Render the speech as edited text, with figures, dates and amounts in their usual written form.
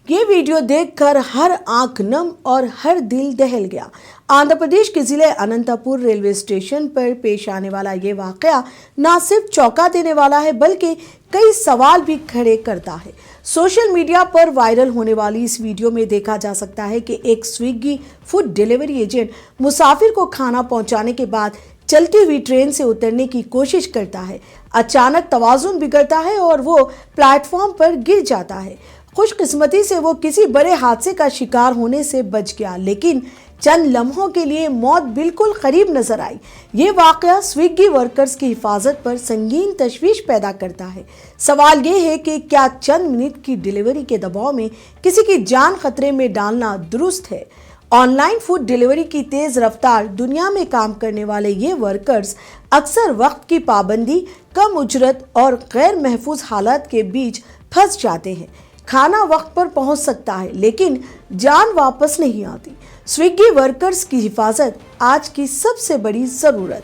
ये वीडियो देखकर हर आंख नम और हर दिल दहल गया। आंध्र प्रदेश के जिले अनंतपुर रेलवे स्टेशन पर पेश आने वाला ये वाकया न सिर्फ चौंका देने वाला है बल्कि कई सवाल भी खड़े करता है। सोशल मीडिया पर वायरल होने वाली इस वीडियो में देखा जा सकता है कि एक स्विगी फूड डिलीवरी एजेंट मुसाफिर को खाना पहुंचाने के बाद चलती हुई ट्रेन से उतरने की कोशिश करता है। अचानक तवाज़ुन बिगड़ता है और वो प्लेटफॉर्म पर गिर जाता है। खुशकिस्मती से वो किसी बड़े हादसे का शिकार होने से बच गया, लेकिन चंद लम्हों के लिए मौत बिल्कुल करीब नजर आई। ये वाकया स्विगी वर्कर्स की हिफाजत पर संगीन तशवीश पैदा करता है। सवाल ये है कि क्या चंद मिनट की डिलीवरी के दबाव में किसी की जान खतरे में डालना दुरुस्त है? ऑनलाइन फूड डिलीवरी की तेज रफ्तार दुनिया में काम करने वाले ये वर्कर्स अक्सर वक्त की पाबंदी, कम उजरत और गैर महफूज हालात के बीच फंस जाते हैं। खाना वक्त पर पहुंच सकता है लेकिन जान वापस नहीं आती। स्विगी वर्कर्स की हिफाजत आज की सबसे बड़ी जरूरत।